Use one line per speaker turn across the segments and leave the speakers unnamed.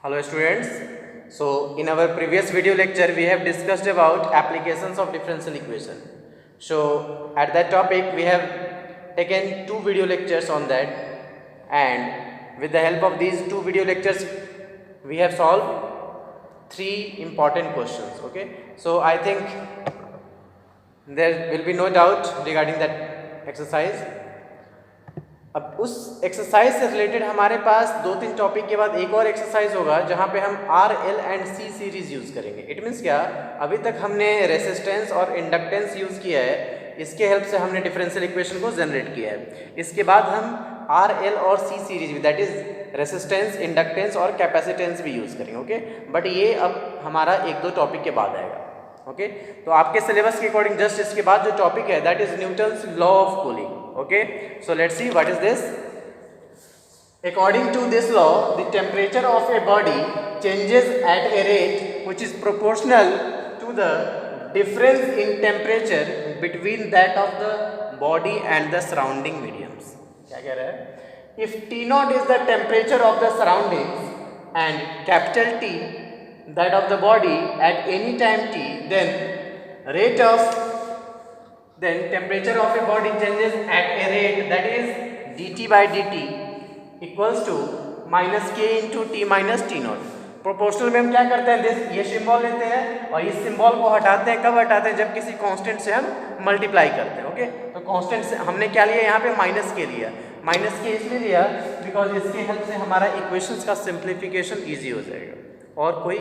Hello students. So in our previous video lecture we have discussed about applications of differential equation. So at that topic we have taken two video lectures on that, and with the help of these two video lectures we have solved three important questions. Okay, so I think there will be no doubt regarding that exercise. अब उस exercise से related हमारे पास दो तीन topic के बाद एक और एक्सरसाइज होगा जहां पे हम R L and C series use करेंगे. इट मीन्स क्या, अभी तक हमने रेसिस्टेंस और इंडक्टेंस यूज़ किया है, इसके हेल्प से हमने डिफरेंशियल इक्वेशन को जनरेट किया है. इसके बाद हम आर एल और सी सीरीज भी, दैट इज रेसिस्टेंस, इंडक्टेंस और कैपेसिटेंस भी यूज़ करेंगे. ओके, बट ये अब हमारा एक दो टॉपिक के बाद आएगा. ओके, तो आपके सिलेबस के अकॉर्डिंग जस्ट इसके बाद जो टॉपिक है that is Newton's law of cooling. Okay, so let's see what is this. According to this law, the temperature of a body changes at a rate which is proportional to the difference in temperature between that of the body and the surrounding mediums. क्या कह रहा है? If T naught is the temperature of the surroundings and capital T that of the body at any time T, then temperature of a body changes at a rate that is dt by dt equals to minus k into t minus t naught. Proportional में हम क्या करते हैं, this ये symbol लेते हैं और इस सिंबल को हटाते हैं. कब हटाते हैं? जब किसी कांस्टेंट से हम मल्टीप्लाई करते हैं. ओके, तो कांस्टेंट से हमने क्या लिया, यहाँ पे माइनस के लिया. माइनस के इसलिए लिया बिकॉज इसके हेल्प से हमारा इक्वेशंस का सिंप्लीफिकेशन ईजी हो जाएगा. और कोई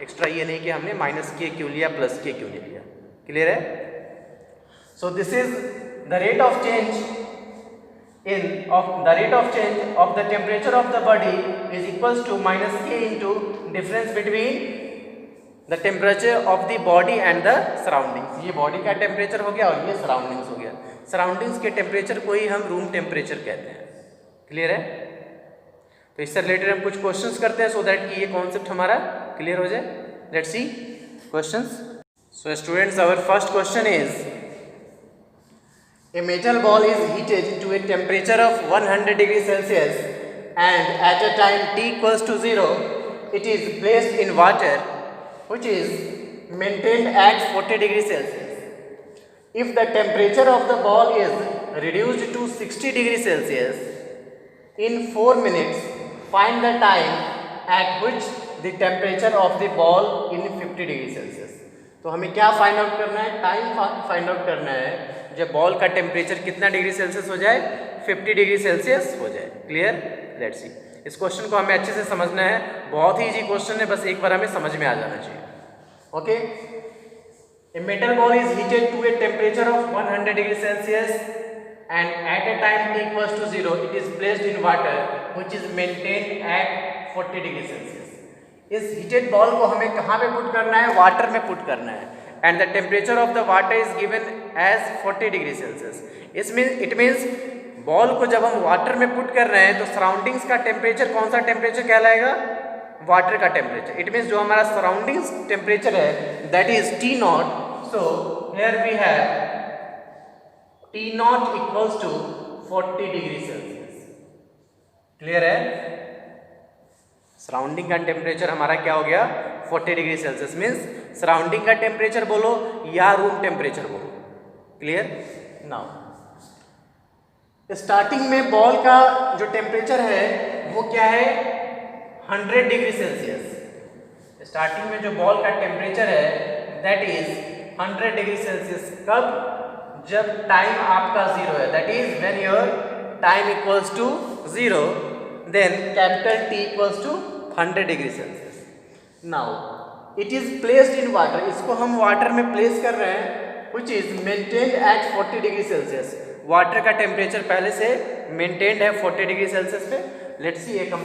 एक्स्ट्रा ये नहीं कि हमने माइनस के क्यों लिया, प्लस के क्यों नहीं लिया. क्लियर है? So this is the rate of change of the temperature of the body is equals to minus k into difference between the temperature of the body and the surroundings. ये body का temperature हो गया और ये surroundings हो गया. Surroundings के temperature को ही हम रूम टेम्परेचर कहते हैं. क्लियर है? तो इससे रिलेटेड हम कुछ क्वेश्चंस करते हैं सो दैट कि ये कॉन्सेप्ट हमारा क्लियर हो जाए. Let's see questions. So students, our first question is a metal ball is heated to a temperature of 100 degrees Celsius and at a time t equals to 0 it is placed in water which is maintained at 40 degrees Celsius. If the temperature of the ball is reduced to 60 degrees Celsius in 4 minutes, find the time at which the temperature of the ball in 50 degrees Celsius. तो हमें क्या find out करना है? Time find out करना है जब ball का temperature कितना डिग्री सेल्सियस हो जाए, 50 डिग्री सेल्सियस हो जाए. क्लियर? Let's see. इस क्वेश्चन को हमें अच्छे से समझना है. बहुत ही इजी क्वेश्चन है, बस एक बार हमें समझ में आ जाना चाहिए. Okay, a metal ball is heated to a temperature of 100 degree Celsius and at a time t equals to 0 it is placed in water which is maintained at 40 degree Celsius. इस हीटेड बॉल को हमें कहाँ पे put करना है? Water में put करना है. And the temperature of the water is given as 40 degree Celsius. It means ball को जब हम वाटर में पुट कर रहे हैं तो सराउंडिंग्स का टेम्परेचर कौन सा टेम्परेचर कहलाएगा? वाटर का टेम्परेचर. इट मीन्स जो हमारा सराउंडिंग्स टेम्परेचर है that is T naught. So here we have T naught equals to 40 degree Celsius. Clear है? सराउंडिंग का टेम्परेचर हमारा क्या हो गया? 40 डिग्री सेल्सियस. मीन्स सराउंडिंग का टेम्परेचर बोलो या रूम टेम्परेचर बोलो. क्लियर? नाउ स्टार्टिंग में बॉल का जो टेम्परेचर है वो क्या है? 100 डिग्री सेल्सियस. स्टार्टिंग में जो बॉल का टेम्परेचर है दैट इज 100 डिग्री सेल्सियस. कब? जब टाइम आपका 0 है, that is when your time equals to 0, then capital T equals to 100 degree Celsius. Now it is placed in water. इसको हम वाटर में प्लेस कर रहे हैं which is maintained at 40 degree Celsius. Water का टेम्परेचर पहले से मेंटेन्ड है 40 डिग्री सेल्सियस पे. लेट्स सी, एक हम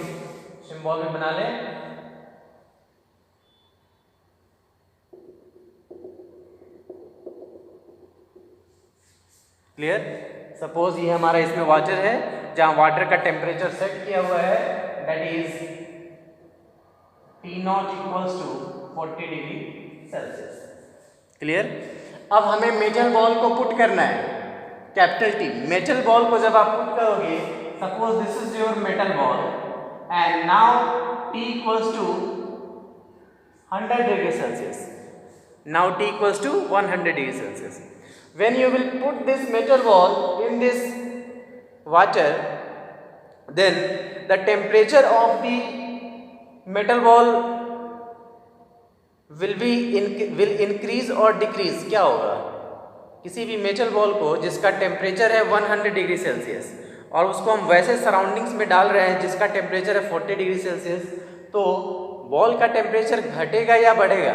सिंबल में बना लें. क्लियर? सपोज ये हमारा इसमें वाटर है जहां वाटर का टेम्परेचर सेट किया हुआ है that is T not equals to 40 degree Celsius. Clear? अब हमें मेटल बॉल को पुट करना है, कैपिटल T. मेटल बॉल को जब आप पुट करोगे, suppose this is your metal ball and now T equals to 100 degrees Celsius. Now T equals to 100 degrees Celsius. When you will put this metal ball in this water, then the temperature of the metal ball will increase or decrease. क्या होगा? किसी भी metal ball को जिसका temperature है 100 degree Celsius और उसको हम वैसे सराउंडिंग्स में डाल रहे हैं जिसका टेम्परेचर है 40 डिग्री सेल्सियस, तो बॉल का टेम्परेचर घटेगा या बढ़ेगा?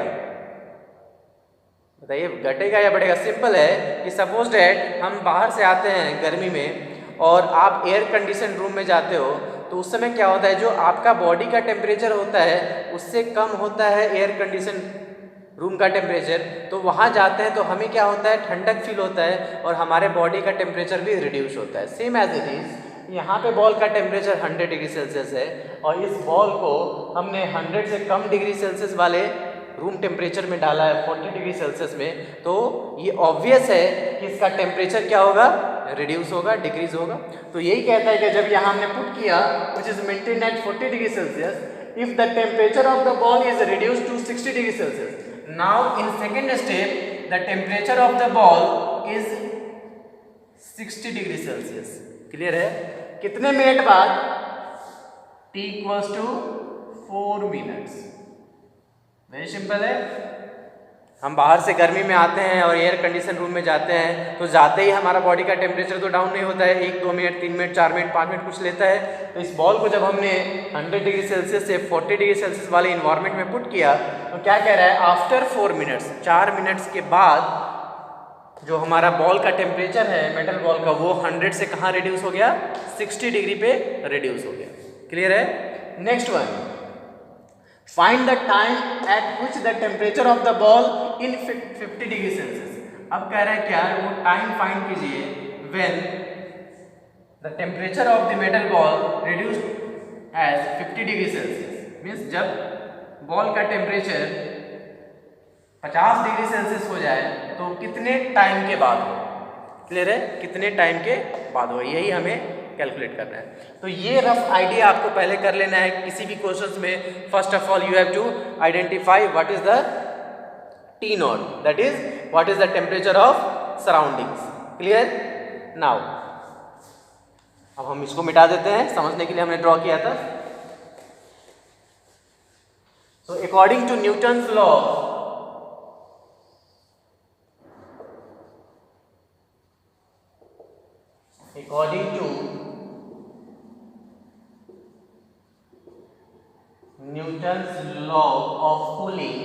बताइए, घटेगा या बढ़ेगा? सिंपल है कि सपोज डैट हम बाहर से आते हैं गर्मी में और आप एयर कंडीशन रूम में जाते हो, तो उस समय क्या होता है, जो आपका बॉडी का टेम्परेचर होता है उससे कम होता है एयर कंडीशन रूम का टेम्परेचर, तो वहाँ जाते हैं तो हमें क्या होता है, ठंडक फील होता है और हमारे बॉडी का टेम्परेचर भी रिड्यूस होता है। सेम एज इट इज़ यहाँ पे बॉल का टेम्परेचर 100 डिग्री सेल्सियस है और इस बॉल को हमने 100 से कम डिग्री सेल्सियस वाले रूम टेम्परेचर में डाला है 40 डिग्री सेल्सियस में, तो ये ऑब्वियस है कि इसका टेम्परेचर क्या होगा, रिड्यूस होगा, डिक्रीज होगा। तो यही कहता है कि जब यहाँ हमने पुट किया which is maintain at 40 degree Celsius, if the temperature of the ball is reduce to 60 degree Celsius, now in second step the temperature of the ball is 60 degree celsius. Clear है? कितने minute बाद? t equals to 4 minutes. Very simple है। हम बाहर से गर्मी में आते हैं और एयर कंडीशन रूम में जाते हैं, तो जाते ही हमारा बॉडी का टेम्परेचर तो डाउन नहीं होता है, 1-2 मिनट, 3 मिनट, 4 मिनट, 5 मिनट कुछ लेता है। तो इस बॉल को जब हमने 100 डिग्री सेल्सियस से 40 डिग्री सेल्सियस वाले इन्वायरमेंट में पुट किया, तो क्या कह रहा है, आफ्टर 4 मिनट्स, 4 मिनट्स के बाद जो हमारा बॉल का टेम्परेचर है मेटल बॉल का, वो 100 से कहाँ रिड्यूस हो गया, 60 डिग्री पे रिड्यूस हो गया। क्लियर है? Next one, find the time at which the temperature of the ball in 50 degree Celsius. अब कह रहा है क्या, वो टाइम फाइंड कीजिए when the temperature of the metal ball reduced as 50 degree Celsius, means जब बॉल का टेम्परेचर 50 डिग्री सेल्सियस हो जाए तो कितने टाइम के बाद हो। क्लियर है? कितने टाइम के बाद हो, यही हमें कैलकुलेट करना है। तो ये रफ आइडिया आपको पहले कर लेना है किसी भी क्वेश्चंस में। First of all you have to identify what is the T naught, that is what is the temperature of surroundings. Clear? Now अब हम इसको मिटा देते हैं, समझने के लिए हमने ड्रॉ किया था। So according to Newton's law, according to Newton's law of cooling,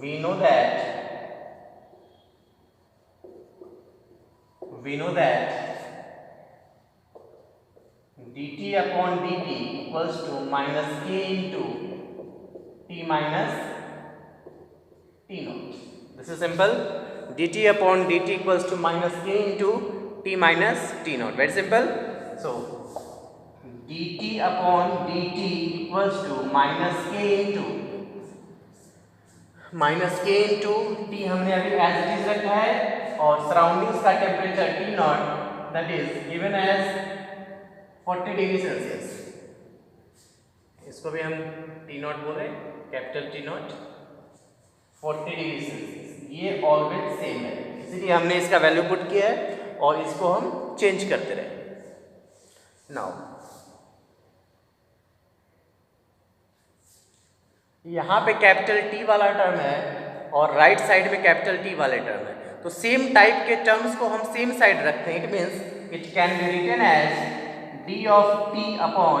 we know that dt upon dt equals to minus k into t minus t naught. This is simple. dt upon dt equals to minus k into t minus t naught. Very simple. So dt upon dt equals to minus k into t हमने अभी as it is रखा है, और surroundings का temperature t naught that is given as 40 degree Celsius. इसको भी हम t naught बोल रहे हैं, capital T naught, 40 degree Celsius. ये ऑलवेज सेम है, इसीलिए हमने इसका वैल्यू पुट किया है और इसको हम चेंज करते रहे। नाउ यहाँ पे कैपिटल T वाला टर्म है और राइट साइड में कैपिटल T वाले टर्म है, तो सेम टाइप के टर्म्स को हम सेम साइड रखते हैं। It means it can be written as d of t upon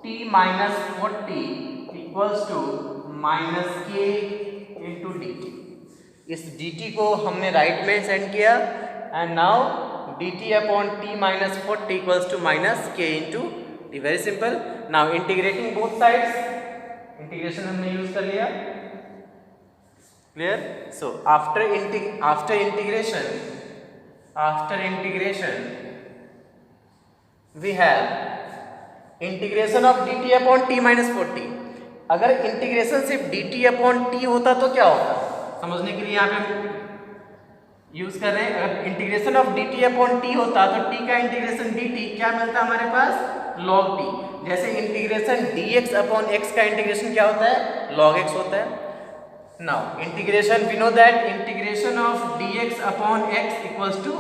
t minus 40 equals to minus k into dt। इस dt को हमने राइट में सेंड किया and now dt upon t minus 40 equals to minus k into t. Very simple. Now integrating both sides, integration हमने use कर लिया। Clear? So after integration we have integration of dt upon t minus 40। अगर integration सिर्फ dt upon t होता तो क्या होता, समझने के लिए यहाँ पे यूज कर रहे हैं। अगर integration of D T upon T होता तो टी का इंटीग्रेशन डी टी क्या मिलता हमारे पास, लॉग टी। जैसे integration d x upon x का इंटीग्रेशन क्या होता है, लॉग एक्स होता है। Now integration we know that integration of d x upon x equals to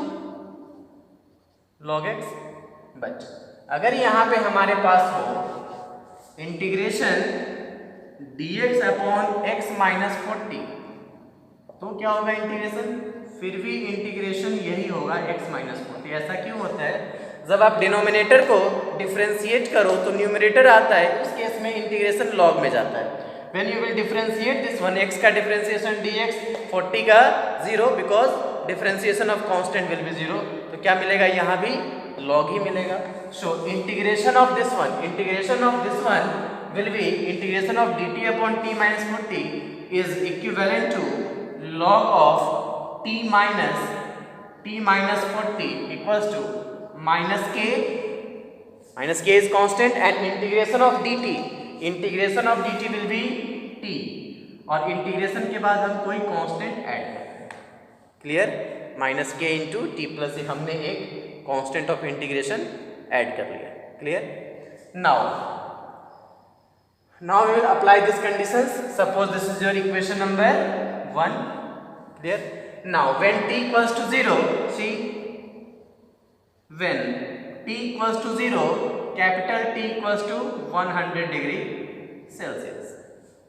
log x. But अगर यहाँ पे हमारे पास हो integration d x upon x minus 40 तो क्या होगा इंटीग्रेशन, फिर भी इंटीग्रेशन यही होगा x माइनस 40। ऐसा क्यों होता है, जब आप डिनोमिनेटर को डिफरेंशिएट करो तो न्यूमरेटर आता है, उस केस में इंटीग्रेशन लॉग में जाता है। When you will differentiate this one, x का डिफरेंशिएशन dx, 40 का 0, because differentiation of constant will be 0, तो क्या मिलेगा यहाँ भी लॉग ही मिलेगा। So integration of this one will be integration of dt upon t minus 40 is equivalent to log of t minus 40 equals to minus k is constant and integration of dt will be t, और integration के बाद हम कोई constant add करते हैं। Clear, minus k into t plus से हमने एक कांस्टेंट ऑफ इंटीग्रेशन ऐड कर लिया। Clear, now we will apply these conditions. Suppose this is your equation number 1. Clear. Now when t equals to 0, see, when t equals to 0, capital T equals to 100 degree Celsius.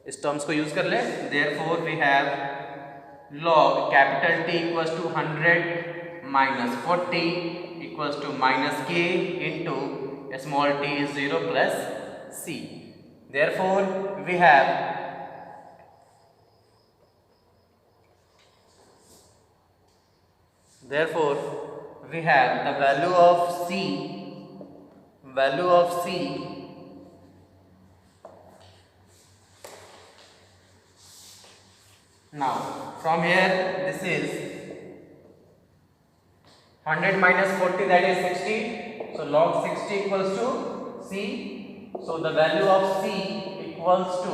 इस terms को use कर ले। Therefore we have log capital T equals to 100 minus 40 equals to minus k into small t is 0 plus c. Therefore we have the value of c now from here this is 100 minus 40, that is 60, so log 60 equals to c. So the value of c equals to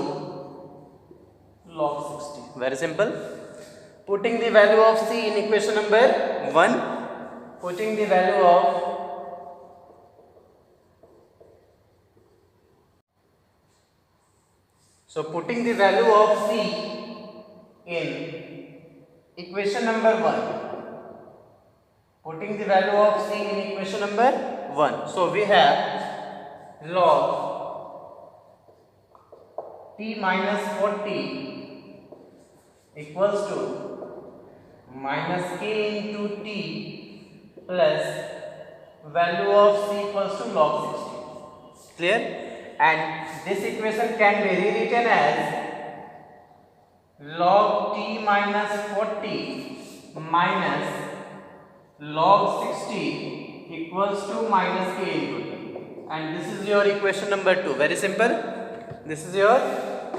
log 60. Very simple. Putting the value of c in equation number 1, putting the value of c in equation number 1, so we have log t minus 40 equals to minus k into t plus value of c equals to log 60. Clear? And this equation can be rewritten as log t minus 40 minus log 60 equals to minus k into t, and this is your equation number 2. Very simple. This is your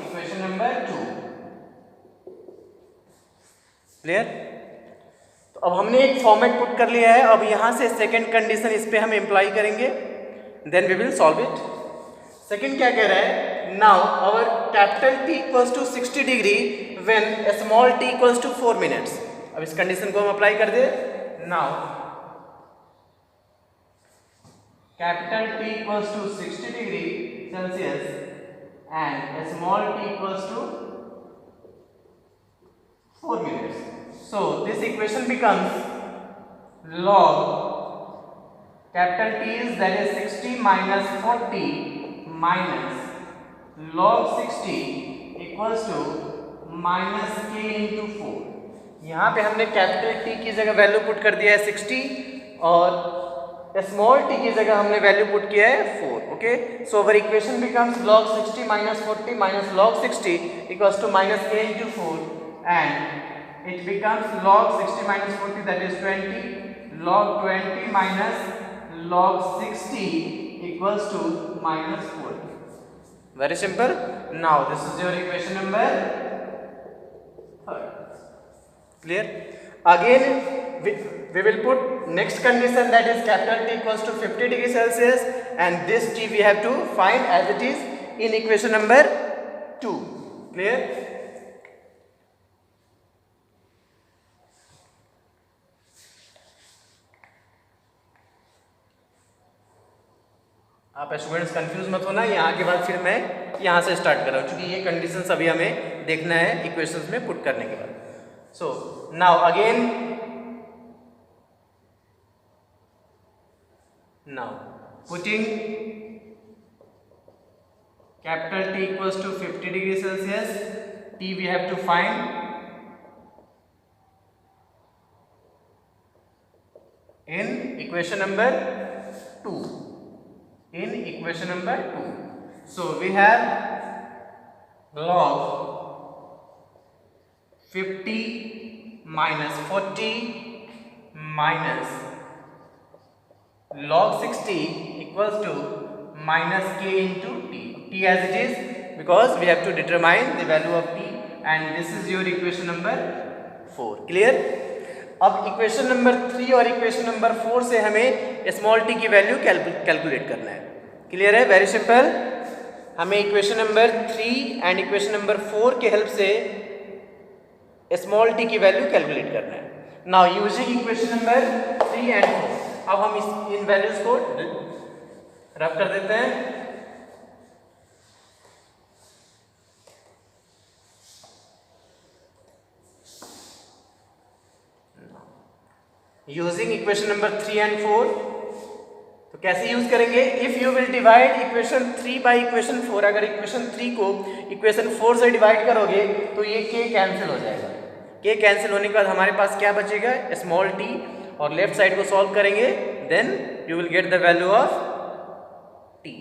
equation number 2. Clear? तो अब हमने एक format put कर लिया है। अब यहाँ से सेकंड कंडीशन इस पे हम अप्लाई करेंगे, then we will solve it. Second क्या कह रहा है, now our capital T equals to 60 degree when small t equals to 4 minutes. अब इस कंडीशन को हम अप्लाई कर दे। Now capital T equals to 60 degree Celsius and small t equals to 4 minutes. So this equation becomes log capital T is that is 60 minus 40 minus log 60 equals to minus k into 4. यहाँ पे हमने capital T की जगह value put कर दिया है 60 और small t की जगह हमने वैल्यू पुट किया है 4. Okay, so our equation becomes log 60 minus 40 minus log 60 equals to minus k into 4, and it becomes log 60 minus 40, that is 20, log 20 minus log 60 equals to minus 4. Very simple. Now this is your equation number 3. Clear? Again we will put next condition, that is capital T equals to 50 degree Celsius, and this T we have to find as it is in equation number 2. Clear? आप students confuse मत होना, यहाँ के बाद फिर मैं यहाँ से स्टार्ट कर रहा हूँ, क्योंकि ये कंडीशंस अभी हमें देखना है इक्वेशंस में पुट करने के बाद. So now again, now putting capital T equals to 50 degree Celsius, T we have to find in equation number 2. In equation number 2. So we have log 50 minus 40 minus log 60 equals to minus k into t. T as it is, because we have to determine the value of t, and this is your equation number 4. Clear? अब equation number 3 और equation number 4 से हमें small t की value calculate करना है. Clear है? Very simple. हमें equation number 3 and equation number 4 के हेल्प से स्मॉल t की वैल्यू कैलकुलेट करना है. Now using equation number 3 and 4, अब हम इन वैल्यूज को रब कर देते हैं. यूजिंग इक्वेशन नंबर 3 एंड 4, तो कैसे यूज करेंगे? If you will divide equation 3 by equation 4, अगर इक्वेशन 3 को इक्वेशन 4 से डिवाइड करोगे तो ये k कैंसिल हो जाएगा. k कैंसिल होने के बाद हमारे पास क्या बचेगा? स्मॉल t, और लेफ्ट साइड को सॉल्व करेंगे, then you will get the value of t.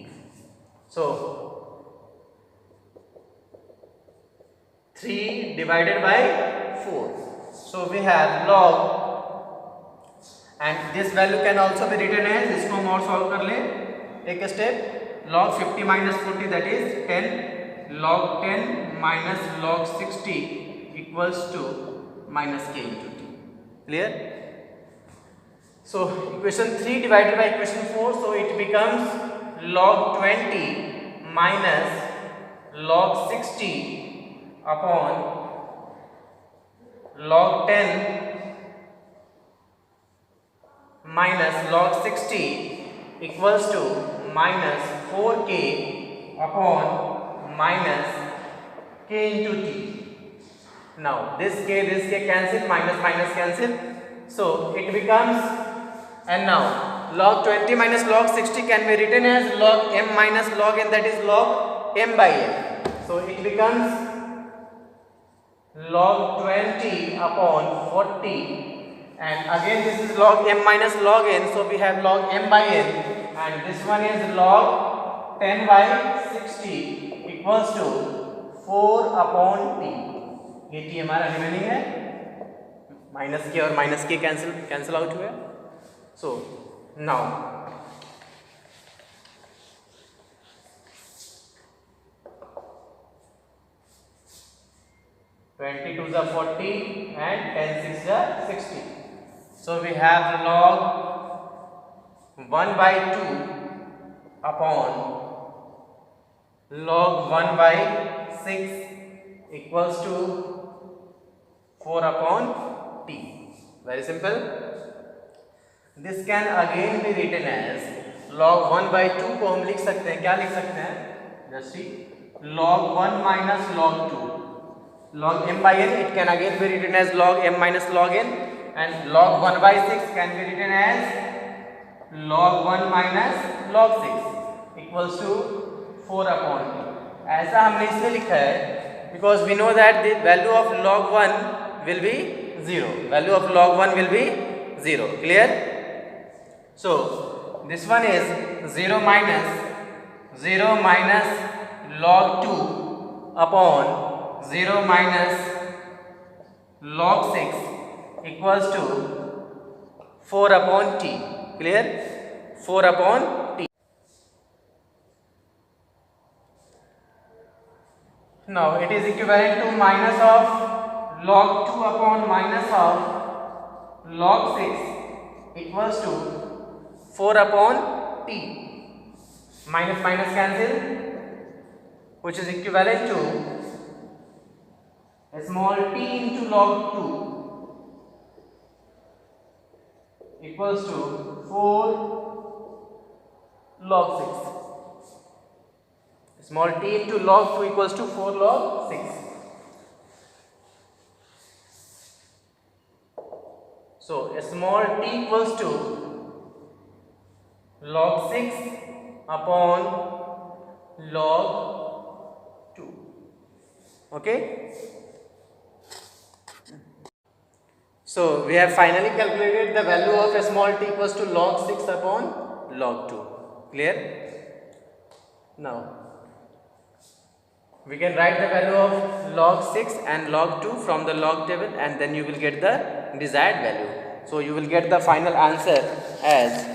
So 3 divided by 4, so we have log, and this value can also be written as, इसको हम और सॉल्व कर लें एक step, log 50 minus 40 that is 10, log 10 minus log 60 equals to minus k into t. Clear? So equation 3 divided by equation 4, so it becomes log 20 minus log 60 upon log 10 minus log 60 equals to minus 4k upon minus k into t. Now this k cancel, minus minus cancel, so it becomes, and now log 20 minus log 60 can be written as log m minus log n, that is log m by n. So it becomes log 20 upon 40, and again this is log m minus log n, so we have log m by n, and this one is log 10 by 60 equals to 4 upon t. ये t हमारा remaining है, minus के और minus के cancel out हुआ. So now twenty two ज़ा 40 and 10 6 ज़ा 60. So we have log 1 by 2 upon log 1 by 6 equals to 4 upon t. Very simple. This can again be written as log 1 by 2 को हम लिख सकते हैं, क्या लिख सकते हैं? Just see, log 1 minus log 2. Log m by n, it can again be written as log m minus log n, and log 1 by 6 can be written as log 1 minus log 6 equals to 4 upon t. ऐसा हमने इसलिए लिखा है because we know that the value of log 1 will be 0. Value of log 1 will be 0. Clear? So this one is 0 minus log 2 upon 0 minus log 6 equals to 4 upon t. Clear? 4 upon t. Now it is equivalent to minus of log 2 upon minus of log 6 equals to 4 upon t. Minus minus cancel, which is equivalent to small t into log 2 equals to 4 log 6. Small t into log 2 equals to 4 log 6. So a small t equals to log 6 upon log 2. Okay. So we have finally calculated the value of a small t equals to log 6 upon log 2. Clear? Now we can write the value of log 6 and log 2 from the log table, and then you will get the desired value. So you will get the final answer as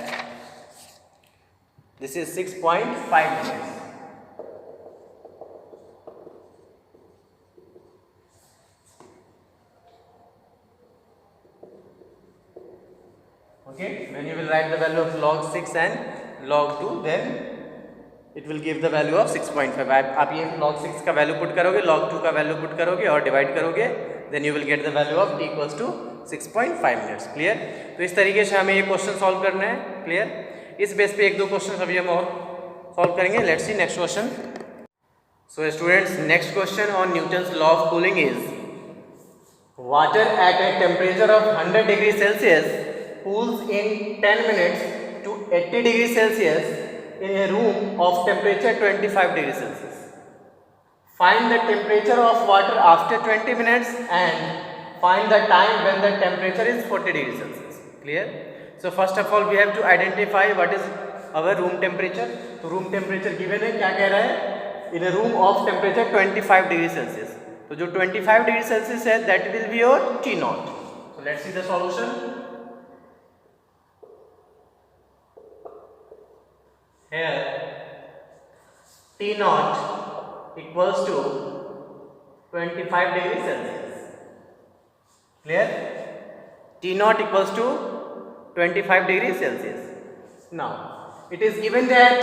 this is 6.5 minutes. Okay, when you will write the value of log 6 and log 2, then it will give the value of 6.5. आप ये log 6 का value put करोगे, log 2 का value put करोगे और divide करोगे, then you will get the value of t equals to 6.5 minutes. Clear? तो इस तरीके से हमें ये क्वेश्चन सॉल्व करना है. क्लियर? इस बेस पे एक दो क्वेश्चन अभी हम और सॉल्व करेंगे. Let's see next question. So students, next question on Newton's law of cooling is water at a temperature of 100 degrees Celsius cools in 10 minutes to 80 degrees Celsius in a room of temperature 25 degrees Celsius. Find the temperature of water after 20 minutes and find the time when the temperature is 40 degrees Celsius. Clear? So first of all we have to identify what is our room temperature. तो room temperature given है, क्या कह रहा है? In a room of temperature 25 degrees Celsius. तो जो 25 degree Celsius है that will be your t naught. So let's see the solution. Here t naught equals to 25 degree Celsius. Clear? T naught equals to 25 degree Celsius. Now it is given that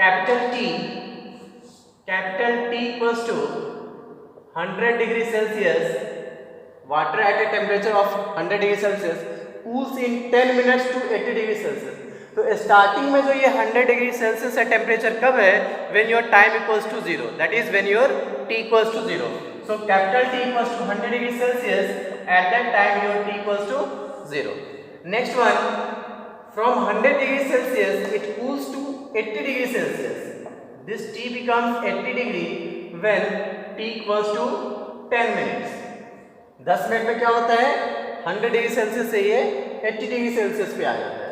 capital T equals to 100 degree Celsius, water at a temperature of 100 degree Celsius cools in 10 minutes to 80 degree Celsius. तो starting में जो ये 100 degree Celsius का temperature कब है? When your time equals to 0, that is when your t equals to 0. So capital T equals to 100 degree Celsius, at that time your t equals to 0. Next one, from 100 degree Celsius it cools to 80 degree Celsius. This t becomes 80 degree when t equals to 10 minutes. 10 minute में क्या होता है? 100 degree Celsius से ये 80 degree Celsius पे आ जाता है.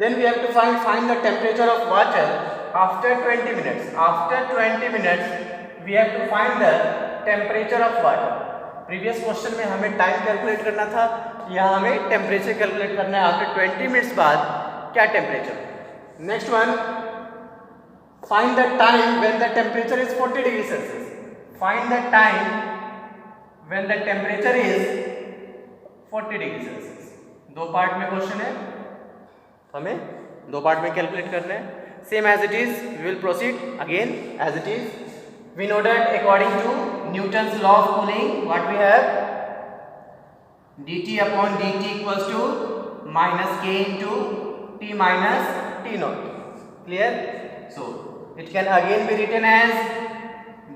Then we have to find the temperature of water after 20 minutes. After 20 minutes we have to find the temperature of water. Previous question में हमें टाइम कैलकुलेट करना था, यहाँ हमें टेम्परेचर कैलकुलेट करना है. आफ्टर 20 मिनट्स बाद क्या temperature. Next one, find the time when the temperature is 40 degrees Celsius. Find the time when the temperature is 40 degrees Celsius. दो पार्ट में क्वेश्चन है, हमें दो पार्ट में कैलकुलेट करना है. Same as it is we will proceed again as it is. We know that according to Newton's law of cooling what we have, dt upon dt equals to minus k into t minus t naught. Clear? So it can again be written as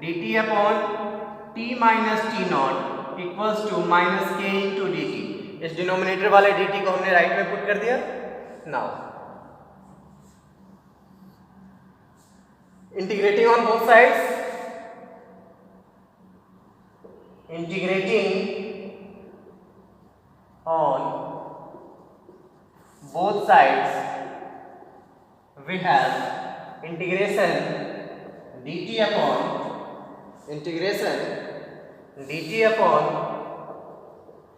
dt upon t minus t naught equals to minus k into dt. इस denominator वाले dt को हमने right में put कर दिया. Now integrating on both sides, integrating on both sides we have integration dt upon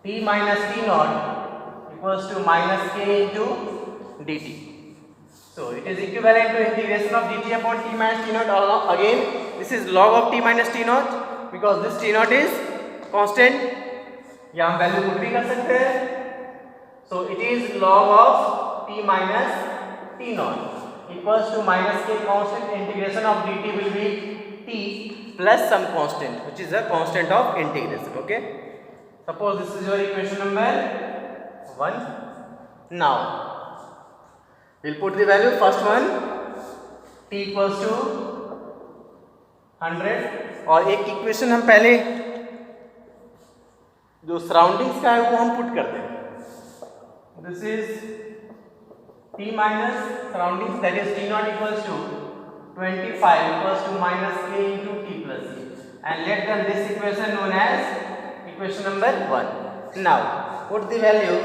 t minus t naught equals to minus k into dt. So it is equivalent to integration of dt upon t minus t naught. Again this is log of t minus t naught because this t naught is constant. या हम value put भी कर सकते हैं. So it is log of t minus t not equals to minus k constant. Integration of dt will be t plus some constant which is a constant of integration. Okay, suppose this is your equation number 1. नाउ we'll put the value. First one, t equals to 100 और एक equation हम पहले जो surroundings का है वो हम पुट कर दें. This is t minus surroundings, that is t naught equals to 25 equals to minus k into t plus c, and let them this equation known as equation number 1. Now put the value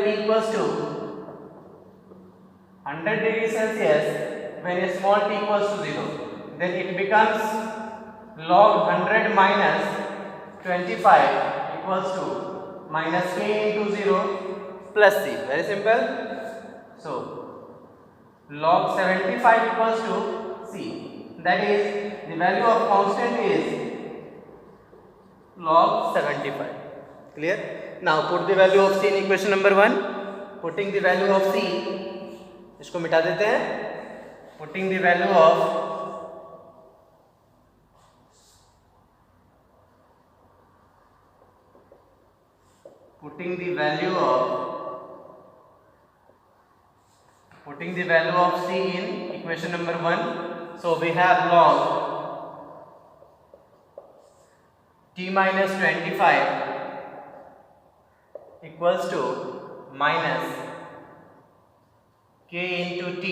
t equals to 100 degrees Celsius when a small t equals to 0, then it becomes log 100 minus 25 equals to minus k into 0 plus c. Very simple. So log 75 equals to c, that is the value of constant is log 75. Clear? Now put the value of c in equation number 1. Putting the value of c, इसको मिटा देते हैं. Putting the value of c in equation number 1. So we have log t minus 25 equals to minus k into t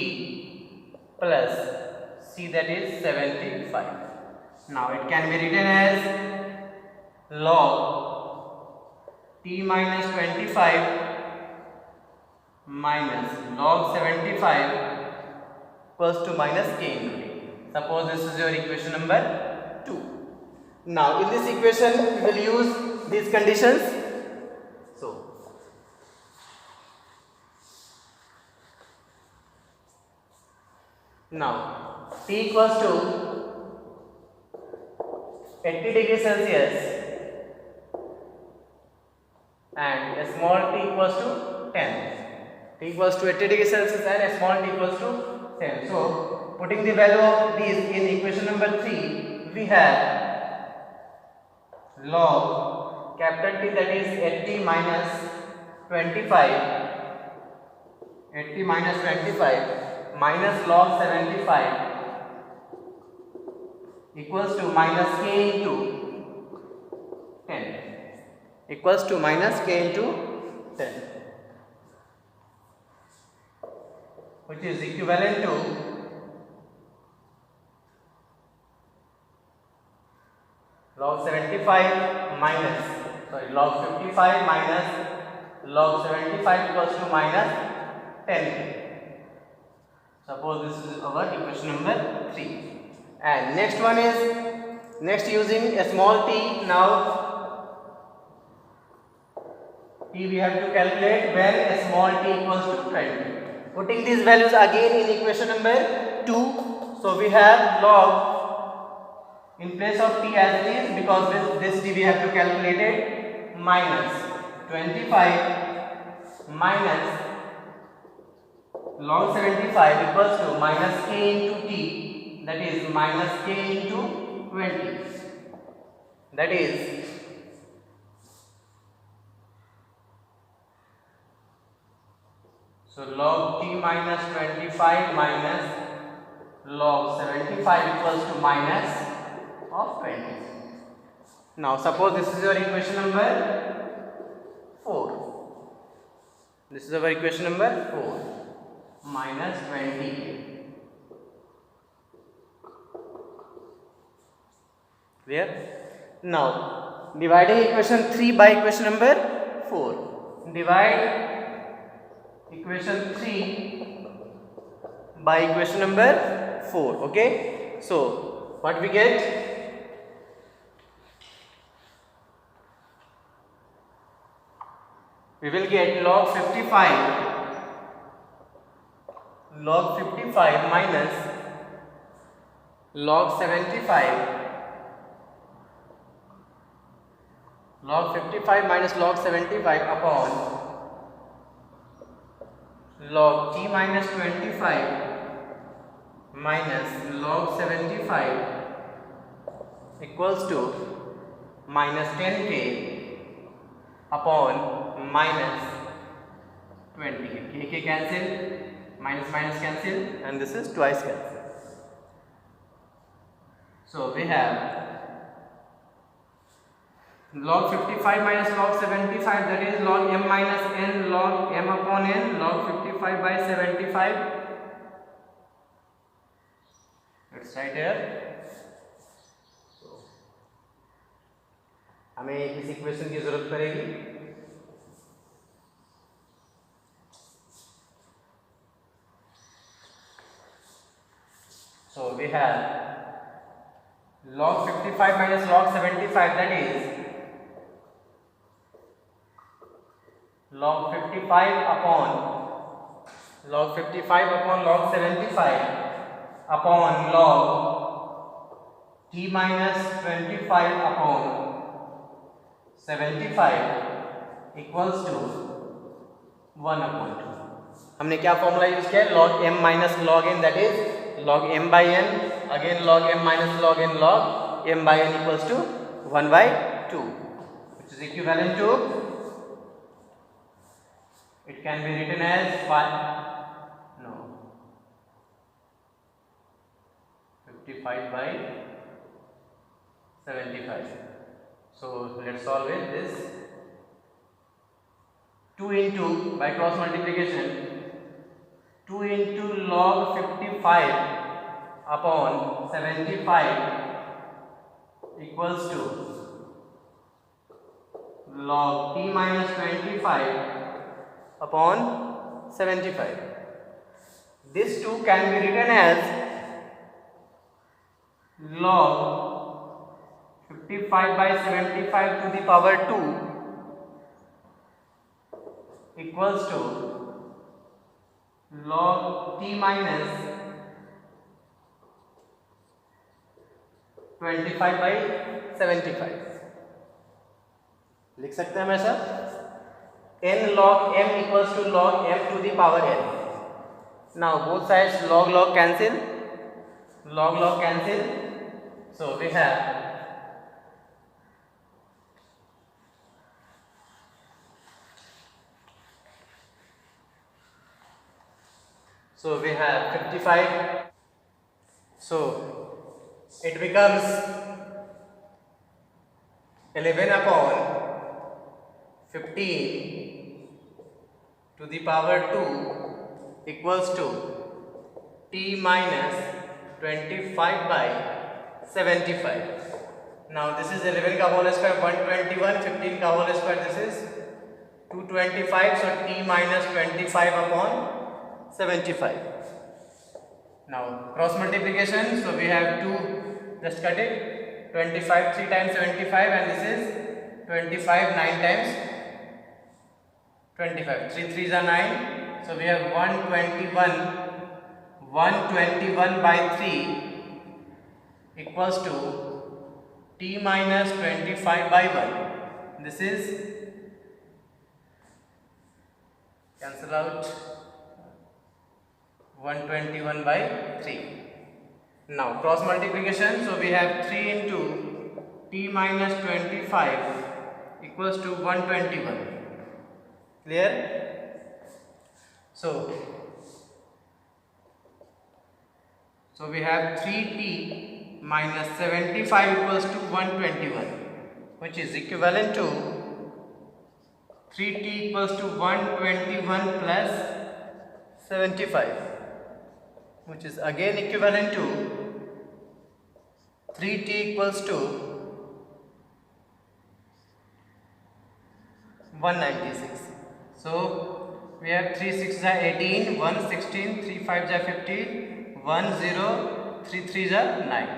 plus c, that is 75. Now it can be written as log t minus 25 minus log 75 equals to minus k into t. Suppose this is your equation number 2. Now in this equation we will use these conditions. So now t equals to 80 degrees Celsius and a small t equals to 10. T equals to 80 degrees Celsius and a small t equals to 10. So putting the value of these in equation number 3, we have log capital T, that is 80 minus 25 minus log 75 equals to minus k into 10 equals to minus k into 10, which is equivalent to log 55 minus log 55 minus log 75 equals to minus 10k. Suppose this is our equation number 3. And next one is using a small t. Now t we have to calculate when a small t equals to 20. Putting these values again in equation number 2. So we have log in place of t as it is, because this t we have to calculate it, minus 25 minus log 75 equals to minus k into t, that is minus k into 20, that is so log t minus 25 minus log 75 equals to minus of 20. Now suppose this is your equation number 4. This is our equation number 4, minus 20k. Clear? Now dividing equation 3 by equation number 4. Divide equation 3 by equation number 4. Okay, so what we get? We will get log 55 minus log 75 minus log 75 upon log t minus 25 minus log 75 equals to minus 10k upon minus 20k. K cancel, minus minus cancel, and this is twice cancel. So we have log 55 minus log 75, that is log m minus n log m upon n log 55 by 75. Let's write here. So हमें इस equation की जरूरत पड़ेगी. So we have log 55 minus log 75, that is log 55 upon log 75 upon log t minus 25 upon 75 equals to 1 upon 2. हमने क्या formula use किया? log m minus log n, that is log m by n, again log m minus log n log m by n equals to 1 by 2, which is equivalent to, it can be written as 55 by 75. So let's solve it. This 2 into, by cross multiplication, 2 into log 55 upon 75 equals to log t minus 25 upon 75. This 2 can be written as log 55 by 75 to the power 2 equals to log t minus 25 by 75. लिख सकते हैं ऐसा, n log m equals to log m to the power n. Now both sides log cancel, log cancel. So we have So we have 55. So it becomes 11 upon 15 to the power 2 equals to t minus 25 by 75. Now this is 11 का whole square 121, 15 का whole square this is 225. So t minus 25 upon 75. Now cross multiplication, so we have 2, just cut it, 25 3 times 75, and this is 25 9 times 25, 3 3s are 9. So we have 121 by 3 equals to t minus 25 by 1. This is cancel out, 121 by 3. Now cross multiplication, so we have 3 into t minus 25 equals to 121. Clear? So we have 3t minus 75 equals to 121, which is equivalent to 3t equals to 121 plus 75, which is again equivalent to 3t equals to 196. So we have 3 6 are 18, 1 16, 3 5 are 15, 1 0, 3 3 are 9.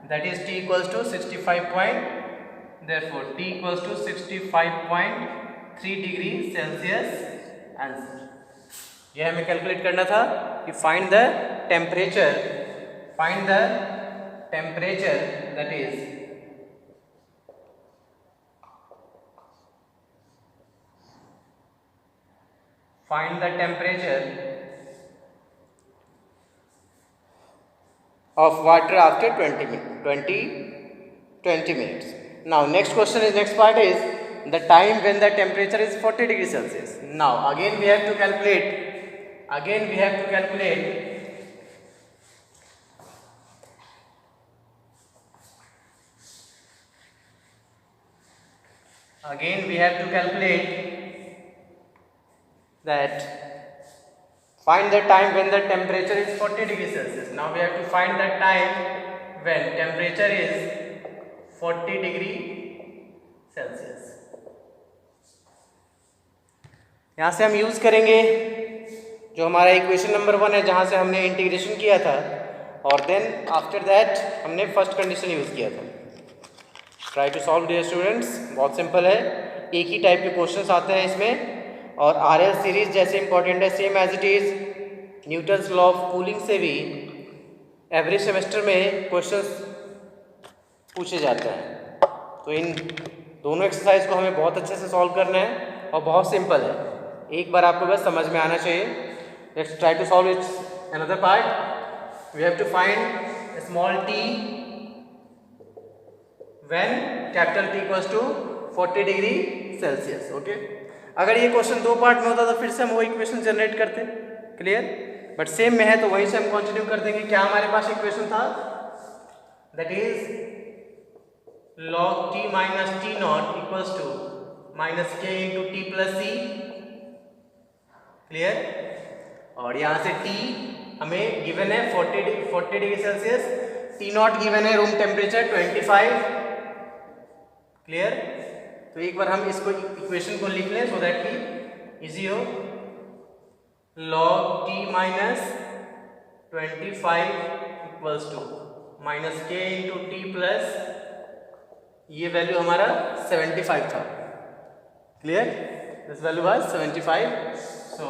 That is t equals to 65 point. Therefore t equals to 65.3 degree Celsius answer. ये हमें calculate करना था कि find the temperature that is find the temperature of water after 20 minutes. Now next question is, next part is the time when the temperature is 40 degrees Celsius. Now again we have to calculate again we have to calculate that find the time when the temperature is 40 degrees Celsius. Now we have to find the time when temperature is 40 degree Celsius. यहाँ से हम use करेंगे जो हमारा equation number 1 है जहाँ से हमने इंटीग्रेशन किया था, और देन आफ्टर दैट हमने फर्स्ट कंडीशन यूज किया था. Try to solve dear students. बहुत सिंपल है, एक ही टाइप के क्वेश्चंस आते हैं इसमें, और आरएल सीरीज जैसे इंपॉर्टेंट है same as it is Newton's law of cooling से भी एवरी सेमेस्टर में क्वेश्चंस पूछे जाते हैं. तो इन दोनों एक्सरसाइज को हमें बहुत अच्छे से सॉल्व करना है और बहुत सिंपल है, एक बार आपको बस समझ में आना चाहिए. Let's try to solve its another part. We have to find small t when capital T equals to 40 degree Celsius. Okay, अगर ये क्वेश्चन दो पार्ट में होता तो फिर से हम वो इक्वेशन जनरेट करते. क्लियर? बट सेम में है तो वहीं से हम कंटिन्यू कर देंगे. क्या हमारे पास इक्वेशन था? That is log t minus t naught equals to minus k into t plus c. Clear? और यहाँ से t हमें गिवन है 40 degree Celsius, t naught given है रूम टेम्परेचर 25. क्लियर? तो एक बार हम इसको इक्वेशन को लिख लें सो दैट कि इजी हो. log t minus 25 equals to minus k into t plus, ये वैल्यू हमारा 75 था. Clear? This value was 75. So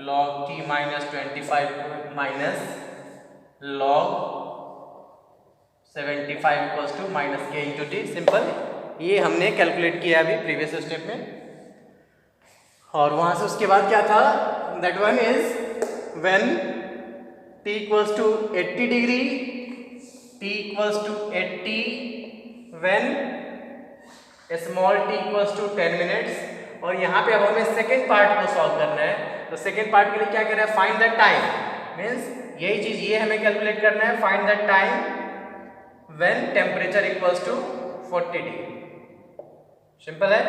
log t minus 25 minus log 75 equals to minus k into t. Simple, ये हमने calculate किया अभी previous step में. और वहां से उसके बाद क्या था? That one is when t equals to 80 degree, t equals to 80 when small t equals to 10 minutes. और यहाँ पे अब हमें सेकेंड पार्ट को सॉल्व करना है. तो सेकेंड पार्ट के लिए क्या कर रहे हैं? Find the time. मीन्स यही चीज ये हमें कैलकुलेट करना है. Find the time when temperature equals to 40 degree. Simple है.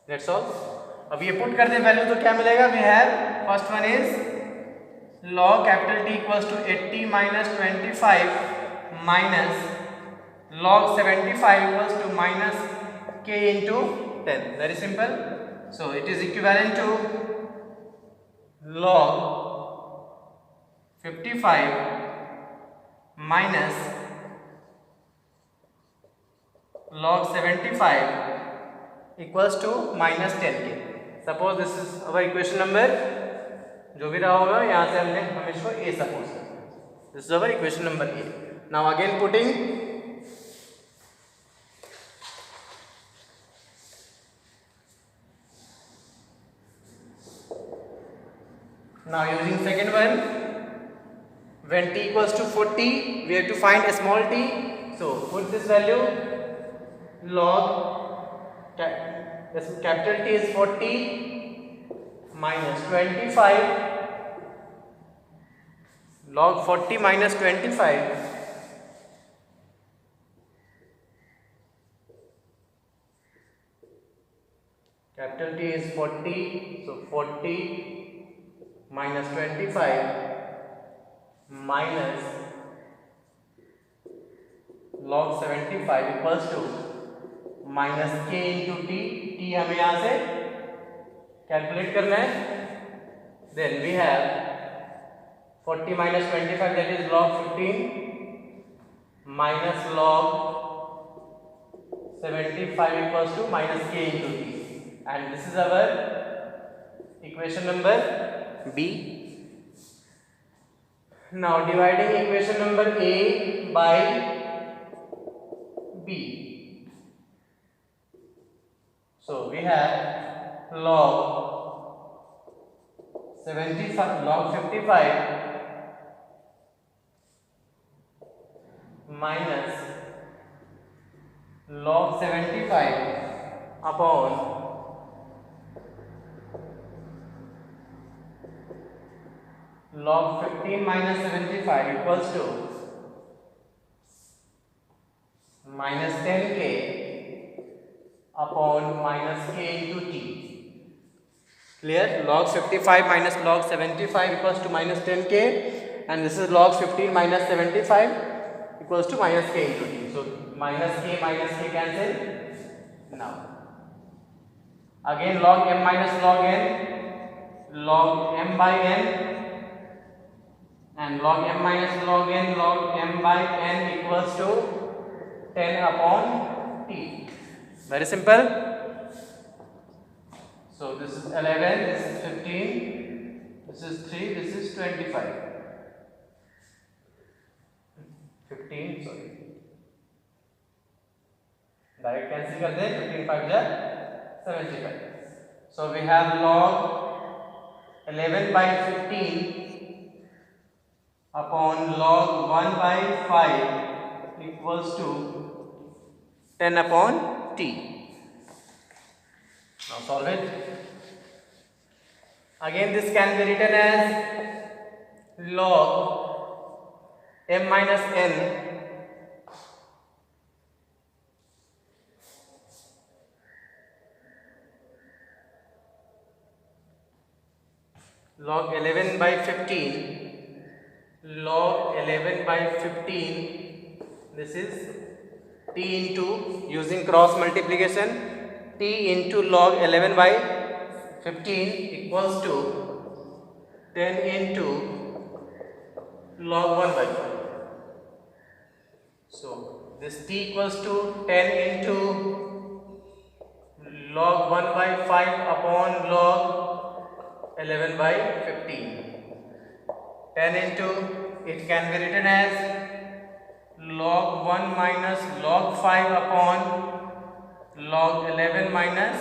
That's all. अब ये पुट कर दे वैल्यू तो क्या मिलेगा? We have first one is log capital T equals to 80 minus 25 minus log 75 equals to minus k into 10. Very simple. So it is equivalent to log 55 minus log 75 equals to minus 10k. Suppose this is our equation number, जो भी रहा होगा यहाँ से हम इसको a suppose करते हैं. This is our equation number a. Now again putting now using second one, when t equals to 40 we have to find a small t. So put this value log capital T is 40 minus 25 log 40 minus 25 capital T is 40, so 40 minus 25 minus log 75 equals to minus k into t. T हमें यहाँ से calculate करना है. Then we have 40 minus 25 that is log 15 minus log 75 equals to minus k into t. And this is our equation number B. Now dividing equation number A by B. So we have log 55 minus log 75 upon log 15 minus 75 equals to minus 10k upon minus k into t. Clear? Log 55 minus log 75 equals to minus 10k, and this is log 15 minus 75 equals to minus k into t. So minus k cancel. Now again log m minus log n, log m by n, and log m minus log n, log m by n equals to 10 upon t. Very simple. So this is 11, this is 15, this is 3, this is 25. 15, sorry. Direct cancel कर दे, 15 5 जा 75. So we have log 11 by 15 upon log 1 by 5 equals to 10 upon t. Now solve it. Again this can be written as log m minus n log 11 by 15, log 11 by 15, this is t into, using cross multiplication, t into log 11 by 15 equals to 10 into log 1 by 5. So this t equals to 10 into log 1 by 5 upon log 11 by 15. 10 into, it can be written as log 1 minus log 5 upon log 11 minus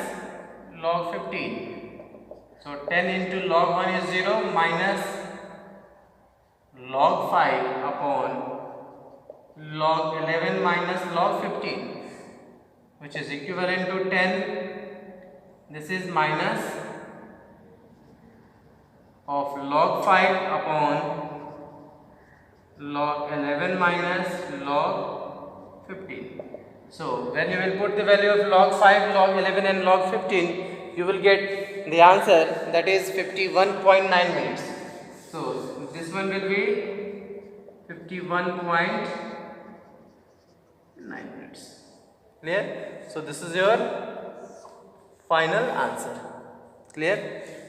log 15. So 10 into log 1 is 0 minus log 5 upon log 11 minus log 15, which is equivalent to 10. This is minus of log 5 upon log 11 minus log 15. So when you will put the value of log 5, log 11 and log 15, you will get the answer, that is 51.9 minutes. So this one will be 51.9 minutes. Clear? So this is your final answer. Clear?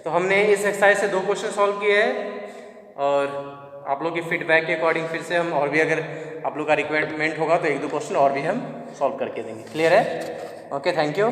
तो हमने इस exercise से 2 question solve किए हैं, और आप लोग के फीडबैक के अकॉर्डिंग फिर से हम और भी, अगर आप लोग का रिक्वायरमेंट होगा तो 1-2 क्वेश्चन और भी हम सॉल्व करके देंगे. क्लियर है? Okay, thank you.